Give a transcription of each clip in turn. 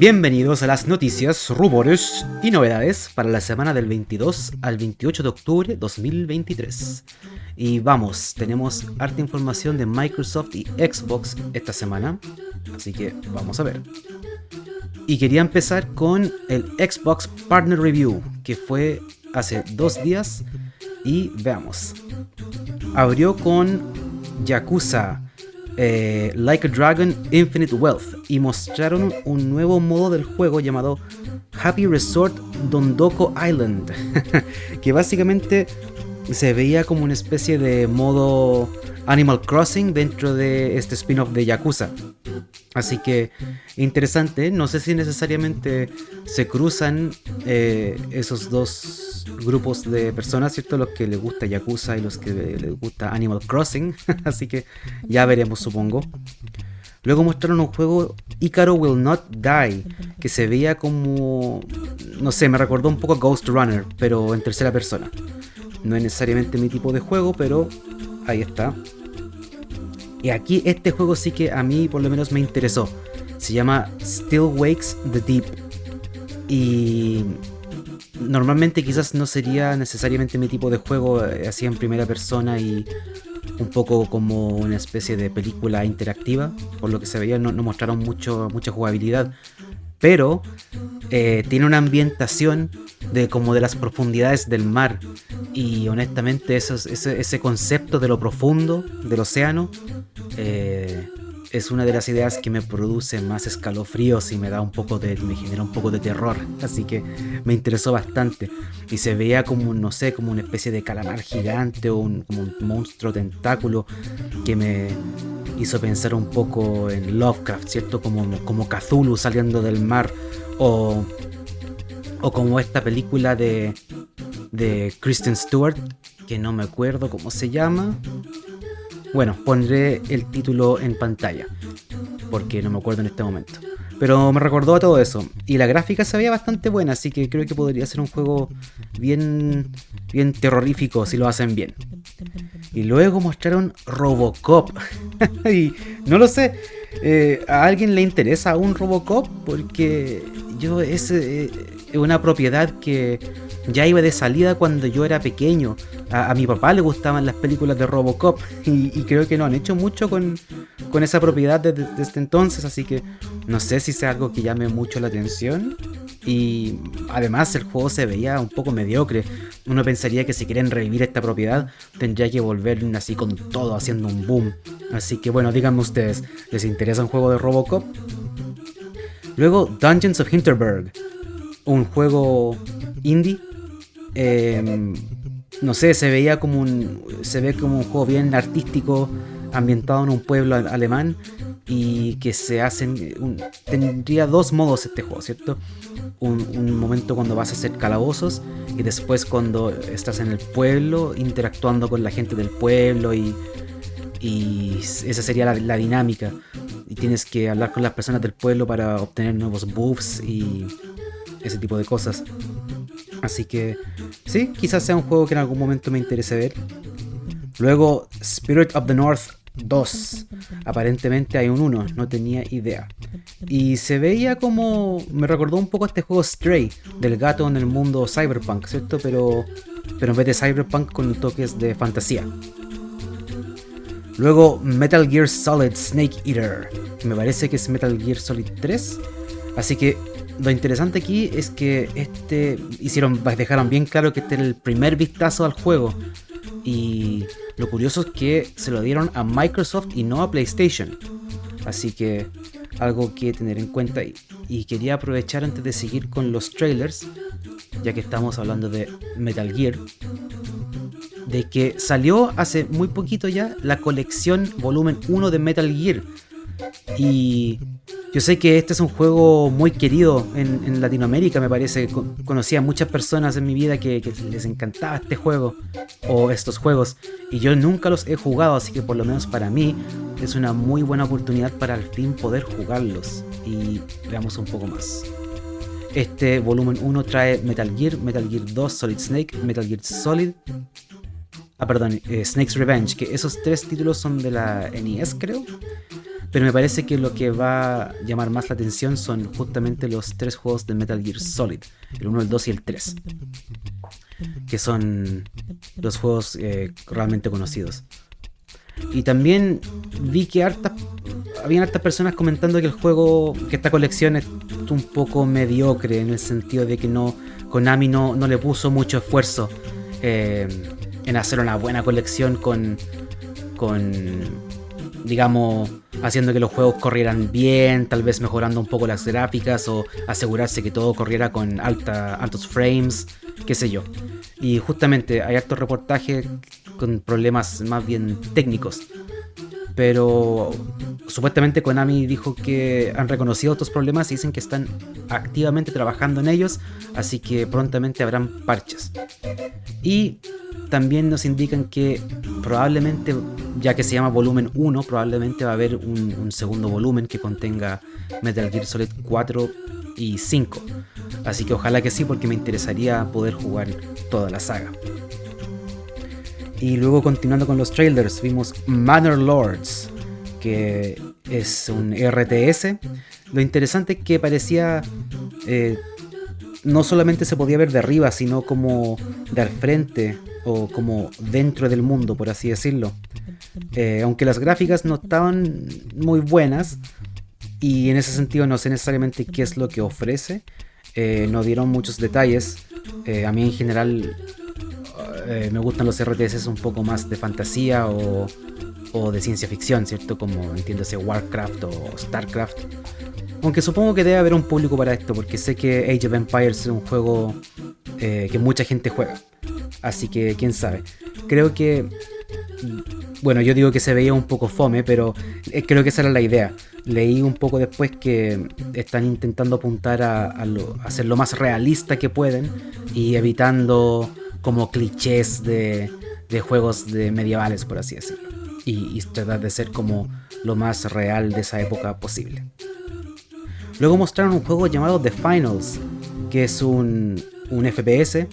Bienvenidos a las noticias, rumores y novedades para la semana del 22 al 28 de octubre 2023. Y vamos, tenemos harta información de Microsoft y Xbox esta semana, así que vamos a ver. Y quería empezar con el Xbox Partner Review, que fue hace 2 días, y veamos. Abrió con Yakuza Like a Dragon Infinite Wealth y mostraron un nuevo modo del juego llamado Happy Resort Dondoko Island que básicamente se veía como una especie de modo Animal Crossing dentro de este spin-off de Yakuza. Así que interesante, no sé si necesariamente se cruzan esos dos grupos de personas, ¿cierto? Los que les gusta Yakuza y los que les gusta Animal Crossing, así que ya veremos, supongo. Luego mostraron un juego, Icaro Will Not Die, que se veía como, no sé, me recordó un poco a Ghost Runner, pero en tercera persona. No es necesariamente mi tipo de juego, pero ahí está. Y aquí este juego sí que a mí por lo menos me interesó. Se llama Still Wakes the Deep. Y normalmente quizás no sería necesariamente mi tipo de juego, así en primera persona y un poco como una especie de película interactiva. Por lo que se veía no mostraron mucha jugabilidad. Pero tiene una ambientación de como de las profundidades del mar. Y honestamente ese concepto de lo profundo del océano es una de las ideas que me produce más escalofríos y me genera un poco de terror. Así que me interesó bastante. Y se veía como, no sé, como una especie de calamar gigante o como un monstruo tentáculo que me hizo pensar un poco en Lovecraft, ¿cierto? Como Cthulhu saliendo del mar, o como esta película de Kristen Stewart, que no me acuerdo cómo se llama. Bueno, pondré el título en pantalla, porque no me acuerdo en este momento. Pero me recordó a todo eso. Y la gráfica se veía bastante buena, así que creo que podría ser un juego bien terrorífico si lo hacen bien. Y luego mostraron Robocop. Y no lo sé, ¿a alguien le interesa un Robocop? Porque es una propiedad que ya iba de salida cuando yo era pequeño. A mi papá le gustaban las películas de Robocop y creo que no han hecho mucho con esa propiedad desde entonces, así que no sé si sea algo que llame mucho la atención. Y además el juego se veía un poco mediocre. Uno pensaría que si quieren revivir esta propiedad tendría que volver así con todo, haciendo un boom. Así que bueno, díganme ustedes, ¿les interesa un juego de Robocop? Luego Dungeons of Hinterberg, un juego indie. No sé, se ve como un juego bien artístico, ambientado en un pueblo alemán, y que tendría dos modos este juego, ¿cierto? Un momento cuando vas a hacer calabozos y después cuando estás en el pueblo interactuando con la gente del pueblo, y esa sería la dinámica, y tienes que hablar con las personas del pueblo para obtener nuevos buffs y ese tipo de cosas. Así que sí, quizás sea un juego que en algún momento me interese ver. Luego Spirit of the North 2. Aparentemente hay un 1, no tenía idea. Y se veía como... me recordó un poco a este juego Stray, del gato en el mundo cyberpunk, ¿cierto? Pero en vez de cyberpunk con toques de fantasía. Luego Metal Gear Solid Snake Eater, que me parece que es Metal Gear Solid 3. Así que lo interesante aquí es que dejaron bien claro que este era el primer vistazo al juego. Y lo curioso es que se lo dieron a Microsoft y no a PlayStation. Así que algo que tener en cuenta. Y quería aprovechar antes de seguir con los trailers, ya que estamos hablando de Metal Gear, de que salió hace muy poquito ya la colección volumen 1 de Metal Gear. Y yo sé que este es un juego muy querido en Latinoamérica, me parece. Conocí a muchas personas en mi vida que les encantaba este juego o estos juegos, y yo nunca los he jugado, así que por lo menos para mí es una muy buena oportunidad para al fin poder jugarlos. Y veamos un poco más. Este volumen 1 trae Metal Gear 2, Solid Snake, Metal Gear Solid... Snake's Revenge, que esos 3 títulos son de la NES, creo. pero me parece que lo que va a llamar más la atención son justamente los 3 juegos de Metal Gear Solid, el 1, el 2 y el 3, que son los juegos realmente conocidos. Y también vi que habían hartas personas comentando que el juego, que esta colección es un poco mediocre, en el sentido de que Konami no le puso mucho esfuerzo en hacer una buena colección con digamos, haciendo que los juegos corrieran bien, tal vez mejorando un poco las gráficas o asegurarse que todo corriera con altos frames, qué sé yo. Y justamente hay hartos reportajes con problemas más bien técnicos, pero supuestamente Konami dijo que han reconocido estos problemas y dicen que están activamente trabajando en ellos, así que prontamente habrán parches. Y también nos indican que probablemente, ya que se llama volumen 1, probablemente va a haber un segundo volumen que contenga Metal Gear Solid 4 y 5. Así que ojalá que sí, porque me interesaría poder jugar toda la saga. Y luego, continuando con los trailers, vimos Manor Lords, que es un RTS. Lo interesante es que parecía... no solamente se podía ver de arriba, sino como de al frente o como dentro del mundo, por así decirlo. Aunque las gráficas no estaban muy buenas, y en ese sentido no sé necesariamente qué es lo que ofrece, no dieron muchos detalles. A mí en general me gustan los RTS un poco más de fantasía o de ciencia ficción, ¿cierto? Como entiéndase Warcraft o Starcraft. Aunque supongo que debe haber un público para esto, porque sé que Age of Empires es un juego que mucha gente juega. Así que quién sabe. Creo que... Bueno, yo digo que se veía un poco fome, pero creo que esa era la idea. Leí un poco después que están intentando apuntar a ser lo más realista que pueden y evitando como clichés de juegos de medievales, por así decirlo. Y tratar de ser como lo más real de esa época posible. Luego mostraron un juego llamado The Finals, que es un FPS.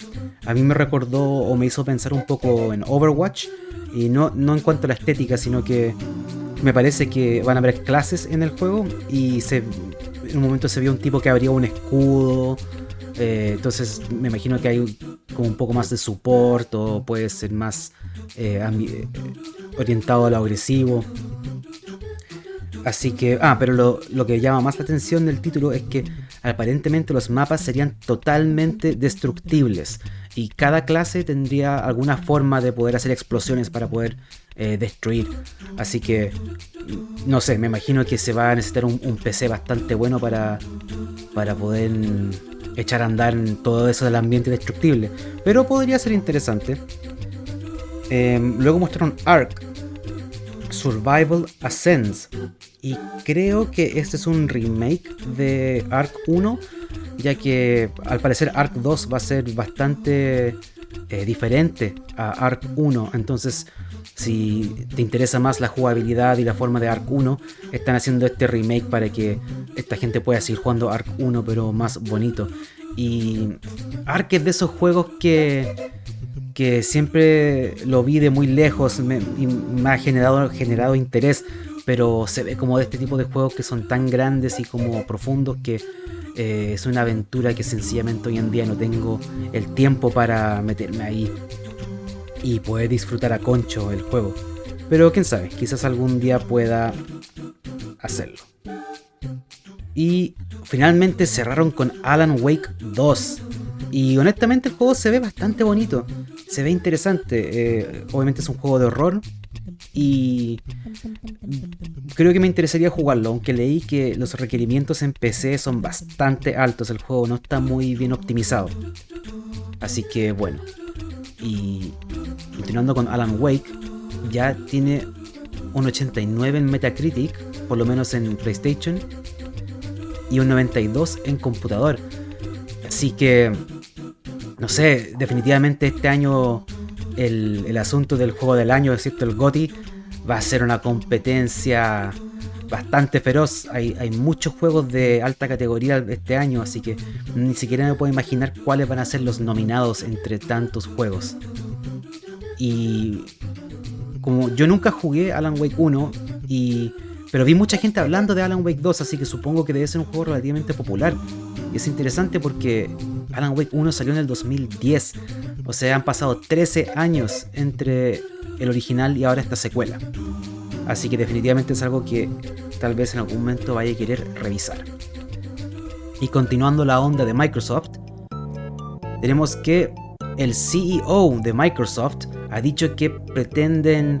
A mí me recordó o me hizo pensar un poco en Overwatch, y no en cuanto a la estética, sino que me parece que van a haber clases en el juego y en un momento se vio un tipo que abría un escudo. Entonces me imagino que hay como un poco más de support, o puede ser más orientado a lo agresivo. Así que, pero lo que llama más la atención del título es que aparentemente los mapas serían totalmente destructibles y cada clase tendría alguna forma de poder hacer explosiones para poder destruir. Así que, no sé, me imagino que se va a necesitar un PC bastante bueno para poder echar a andar en todo eso del ambiente destructible. Pero podría ser interesante. Luego mostraron Ark Survival Ascends, y creo que este es un remake de Ark 1, ya que al parecer Ark 2 va a ser bastante diferente a Ark 1. Entonces, si te interesa más la jugabilidad y la forma de Ark 1, están haciendo este remake para que esta gente pueda seguir jugando Ark 1 pero más bonito. Y Ark es de esos juegos que siempre lo vi de muy lejos, me ha generado interés, pero se ve como de este tipo de juegos que son tan grandes y como profundos que es una aventura que sencillamente hoy en día no tengo el tiempo para meterme ahí y poder disfrutar a concho el juego. Pero quién sabe, quizás algún día pueda hacerlo. Y finalmente cerraron con Alan Wake 2. Y honestamente el juego se ve bastante bonito, se ve interesante. Obviamente es un juego de horror y creo que me interesaría jugarlo, aunque leí que los requerimientos en PC son bastante altos, el juego no está muy bien optimizado. Así que bueno, y continuando con Alan Wake, ya tiene un 89 en Metacritic, por lo menos en PlayStation, y un 92 en computador. Así que, no sé, definitivamente este año el asunto del juego del año, excepto el GOTY, va a ser una competencia bastante feroz. Hay muchos juegos de alta categoría este año, así que ni siquiera me puedo imaginar cuáles van a ser los nominados entre tantos juegos. Y como yo nunca jugué Alan Wake 1 y Pero vi mucha gente hablando de Alan Wake 2, así que supongo que debe ser un juego relativamente popular. Y es interesante porque Alan Wake 1 salió en el 2010. O sea, han pasado 13 años entre el original y ahora esta secuela. Así que definitivamente es algo que tal vez en algún momento vaya a querer revisar. Y continuando la onda de Microsoft, tenemos que el CEO de Microsoft ha dicho que pretenden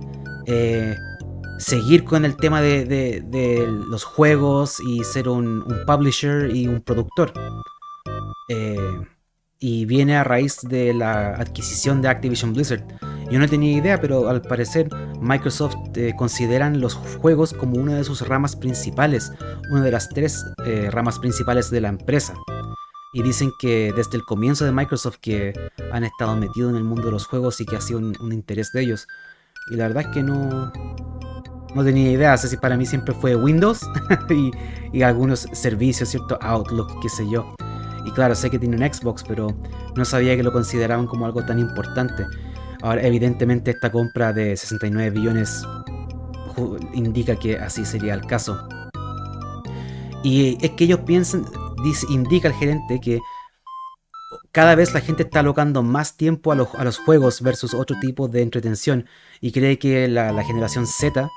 seguir con el tema de los juegos y ser un publisher y un productor. Y viene a raíz de la adquisición de Activision Blizzard. Yo no tenía idea, pero al parecer Microsoft consideran los juegos como una de sus ramas principales, una de las 3 ramas principales de la empresa. Y dicen que desde el comienzo de Microsoft que han estado metidos en el mundo de los juegos y que ha sido un interés de ellos. Y la verdad es que no tenía idea, así para mí siempre fue Windows y algunos servicios, ¿cierto? Outlook, qué sé yo. Y claro, sé que tiene un Xbox, pero no sabía que lo consideraban como algo tan importante. Ahora, evidentemente, esta compra de 69 billones indica que así sería el caso. Y es que ellos piensan, indica el gerente, que cada vez la gente está alocando más tiempo a los juegos versus otro tipo de entretención. Y cree que la generación Z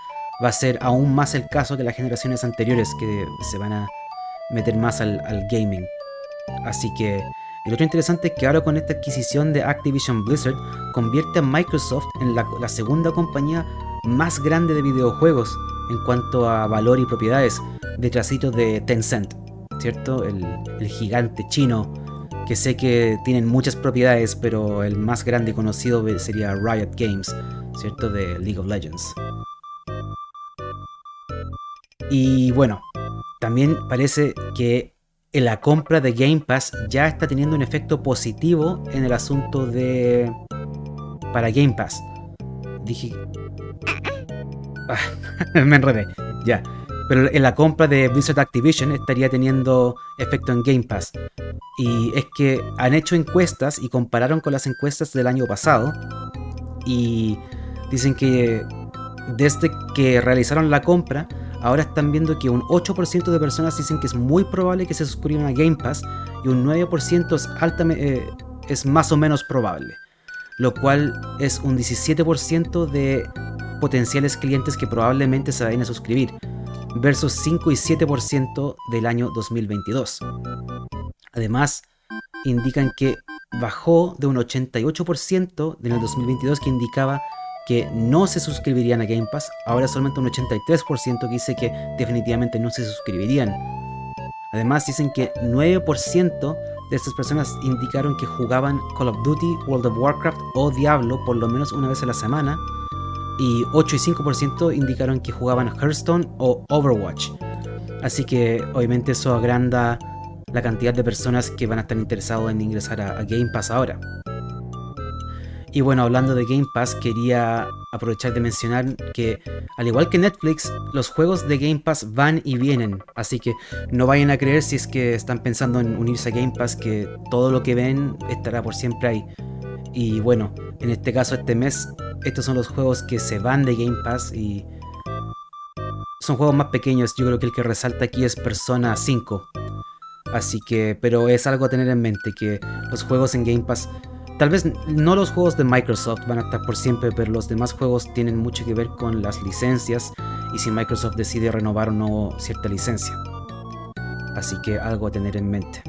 va a ser aún más el caso que las generaciones anteriores, que se van a meter más al gaming. Así que el otro interesante es que ahora con esta adquisición de Activision Blizzard convierte a Microsoft en la segunda compañía más grande de videojuegos en cuanto a valor y propiedades, detrásito de Tencent, ¿cierto? El gigante chino, que sé que tienen muchas propiedades, pero el más grande y conocido sería Riot Games, ¿cierto? De League of Legends. Y bueno, también parece que la compra de Game Pass ya está teniendo un efecto positivo en el asunto para Game Pass. Dije... me enredé, ya. Pero en la compra de Blizzard Activision estaría teniendo efecto en Game Pass. Y es que han hecho encuestas y compararon con las encuestas del año pasado. Y dicen que desde que realizaron la compra, ahora están viendo que un 8% de personas dicen que es muy probable que se suscriban a Game Pass y un 9% es más o menos probable, lo cual es un 17% de potenciales clientes que probablemente se vayan a suscribir, versus 5 y 7% del año 2022. Además, indican que bajó de un 88% en el 2022 que indicaba que no se suscribirían a Game Pass, ahora solamente un 83% que dice que definitivamente no se suscribirían. Además dicen que 9% de estas personas indicaron que jugaban Call of Duty, World of Warcraft o Diablo por lo menos una vez a la semana, y 8 y 5% indicaron que jugaban Hearthstone o Overwatch. Así que obviamente eso agranda la cantidad de personas que van a estar interesados en ingresar a Game Pass ahora. Y bueno, hablando de Game Pass, quería aprovechar de mencionar que, al igual que Netflix, los juegos de Game Pass van y vienen. Así que no vayan a creer, si es que están pensando en unirse a Game Pass, que todo lo que ven estará por siempre ahí. Y bueno, en este caso, este mes, estos son los juegos que se van de Game Pass y son juegos más pequeños. Yo creo que el que resalta aquí es Persona 5. Así que, pero es algo a tener en mente, que los juegos en Game Pass... Tal vez no los juegos de Microsoft van a estar por siempre, pero los demás juegos tienen mucho que ver con las licencias y si Microsoft decide renovar o no cierta licencia. Así que algo a tener en mente.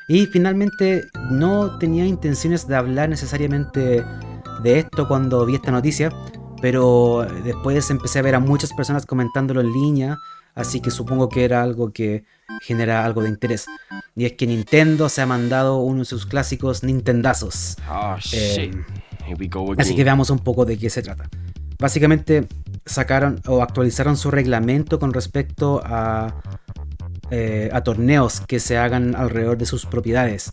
Y finalmente, no tenía intenciones de hablar necesariamente de esto cuando vi esta noticia, pero después empecé a ver a muchas personas comentándolo en línea, así que supongo que era algo que genera algo de interés. Y es que Nintendo se ha mandado uno de sus clásicos Nintendazos. Así que veamos un poco de qué se trata. Básicamente sacaron o actualizaron su reglamento con respecto a torneos que se hagan alrededor de sus propiedades.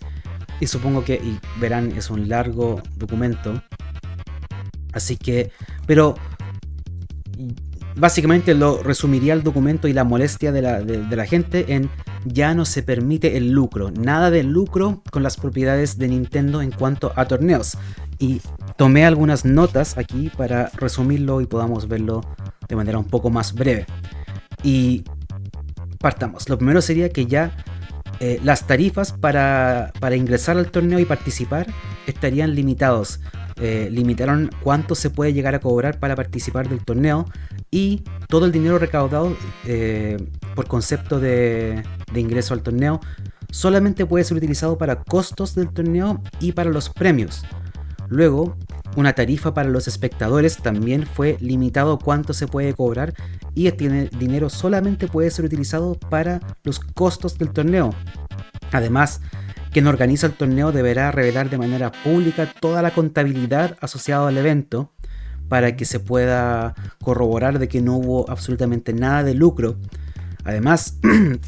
Y supongo que, y verán, es un largo documento. Así que, pero básicamente lo resumiría el documento y la molestia de la gente en: ya no se permite el lucro, nada de lucro con las propiedades de Nintendo en cuanto a torneos. Y tomé algunas notas aquí para resumirlo y podamos verlo de manera un poco más breve. Y partamos. Lo primero sería que ya las tarifas para ingresar al torneo y participar estarían limitados. Limitaron cuánto se puede llegar a cobrar para participar del torneo, y todo el dinero recaudado por concepto de ingreso al torneo solamente puede ser utilizado para costos del torneo y para los premios. Luego, una tarifa para los espectadores también fue limitado cuánto se puede cobrar, y este dinero solamente puede ser utilizado para los costos del torneo. Además, quien organiza el torneo deberá revelar de manera pública toda la contabilidad asociada al evento para que se pueda corroborar de que no hubo absolutamente nada de lucro. Además,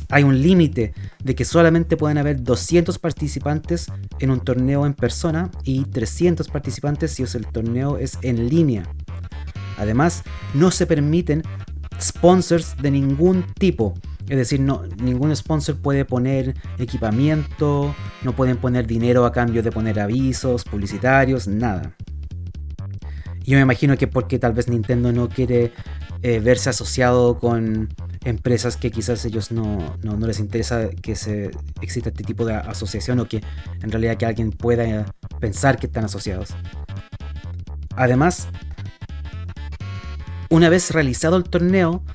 hay un límite de que solamente pueden haber 200 participantes en un torneo en persona y 300 participantes si el torneo es en línea. Además, no se permiten sponsors de ningún tipo. Es decir, ningún sponsor puede poner equipamiento, no pueden poner dinero a cambio de poner avisos publicitarios, nada. Yo me imagino que porque tal vez Nintendo no quiere verse asociado con empresas que quizás ellos no les interesa que exista este tipo de asociación, o que en realidad que alguien pueda pensar que están asociados. Además, una vez realizado el torneo,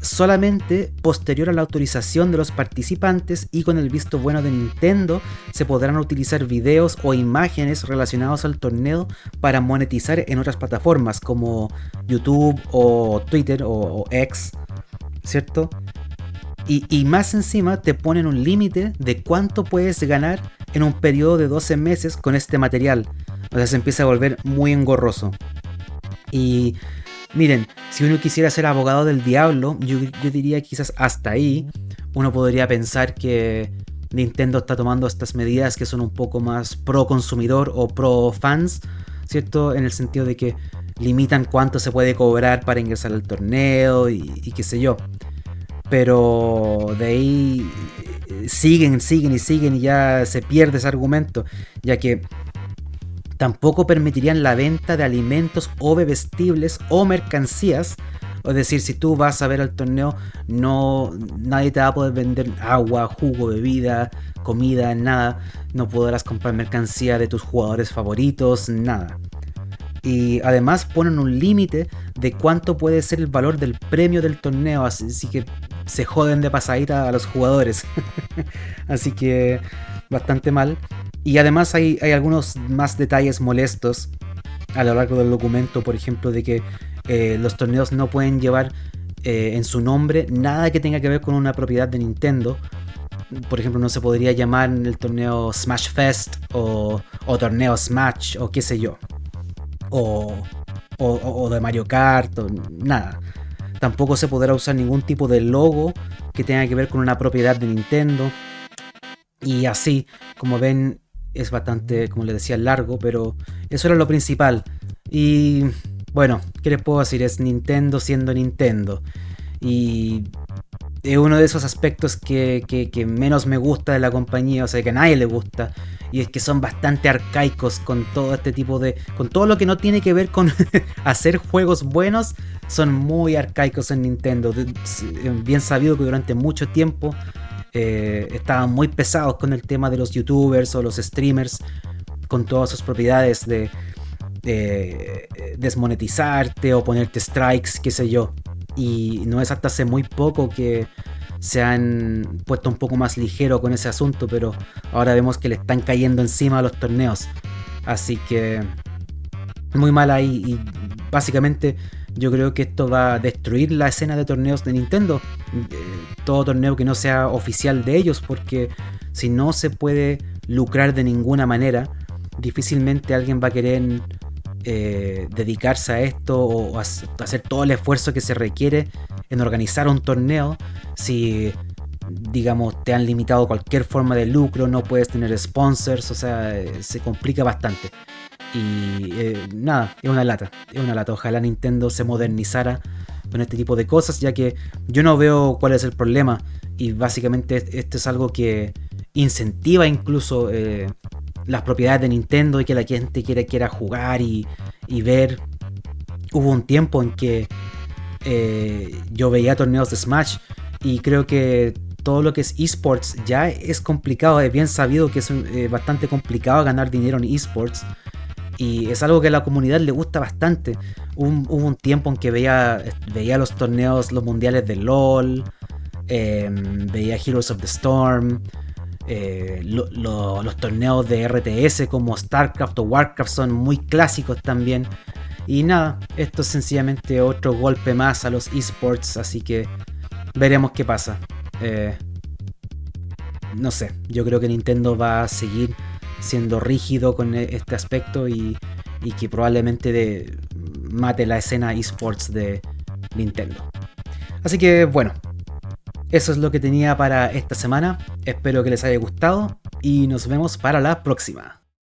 solamente posterior a la autorización de los participantes y con el visto bueno de Nintendo, se podrán utilizar videos o imágenes relacionados al torneo para monetizar en otras plataformas como YouTube o Twitter o X, ¿cierto? Y más encima te ponen un límite de cuánto puedes ganar en un periodo de 12 meses con este material. O sea, se empieza a volver muy engorroso. Y miren, si uno quisiera ser abogado del diablo, yo diría que quizás hasta ahí uno podría pensar que Nintendo está tomando estas medidas que son un poco más pro consumidor o pro fans, ¿cierto? En el sentido de que limitan cuánto se puede cobrar para ingresar al torneo y qué sé yo. Pero de ahí siguen y ya se pierde ese argumento, ya que tampoco permitirían la venta de alimentos o bebestibles o mercancías. Es decir, si tú vas a ver al torneo, nadie te va a poder vender agua, jugo, bebida, comida, nada. No podrás comprar mercancía de tus jugadores favoritos, nada. Y además ponen un límite de cuánto puede ser el valor del premio del torneo, así que se joden de pasadita a los jugadores. Así que bastante mal. Y además hay algunos más detalles molestos a lo largo del documento, por ejemplo, de que los torneos no pueden llevar en su nombre nada que tenga que ver con una propiedad de Nintendo. Por ejemplo, no se podría llamar el torneo Smash Fest o torneo Smash o qué sé yo. O de Mario Kart, o nada. Tampoco se podrá usar ningún tipo de logo que tenga que ver con una propiedad de Nintendo. Y así, como ven, es bastante, como les decía, largo, pero eso era lo principal. Y bueno, ¿qué les puedo decir? Es Nintendo siendo Nintendo. Y es uno de esos aspectos que menos me gusta de la compañía, o sea, que a nadie le gusta. Y es que son bastante arcaicos con todo este tipo de... Con todo lo que no tiene que ver con hacer juegos buenos, son muy arcaicos en Nintendo. Bien sabido que durante mucho tiempo estaban muy pesados con el tema de los youtubers o los streamers, con todas sus propiedades de desmonetizarte o ponerte strikes, qué sé yo. Y no es hasta hace muy poco que se han puesto un poco más ligero con ese asunto, pero ahora vemos que le están cayendo encima a los torneos. Así que muy mal ahí, y básicamente yo creo que esto va a destruir la escena de torneos de Nintendo. Todo torneo que no sea oficial de ellos, porque si no se puede lucrar de ninguna manera, difícilmente alguien va a querer dedicarse a esto o hacer todo el esfuerzo que se requiere en organizar un torneo si, digamos, te han limitado cualquier forma de lucro, no puedes tener sponsors, o sea, se complica bastante. Y nada, es una lata. Ojalá Nintendo se modernizara con este tipo de cosas, ya que yo no veo cuál es el problema, y básicamente esto es algo que incentiva incluso las propiedades de Nintendo y que la gente quiera jugar y ver. Hubo un tiempo en que yo veía torneos de Smash y creo que todo lo que es esports ya es complicado, es bien sabido que es bastante complicado ganar dinero en esports. Y es algo que a la comunidad le gusta bastante. Hubo un tiempo en que veía los torneos, los mundiales de LOL, veía Heroes of the Storm, los torneos de RTS como StarCraft o Warcraft son muy clásicos también. Y nada, esto es sencillamente otro golpe más a los esports, así que veremos qué pasa. No sé, yo creo que Nintendo va a seguir siendo rígido con este aspecto y que probablemente mate la escena esports de Nintendo. Así que bueno, eso es lo que tenía para esta semana. Espero que les haya gustado y nos vemos para la próxima.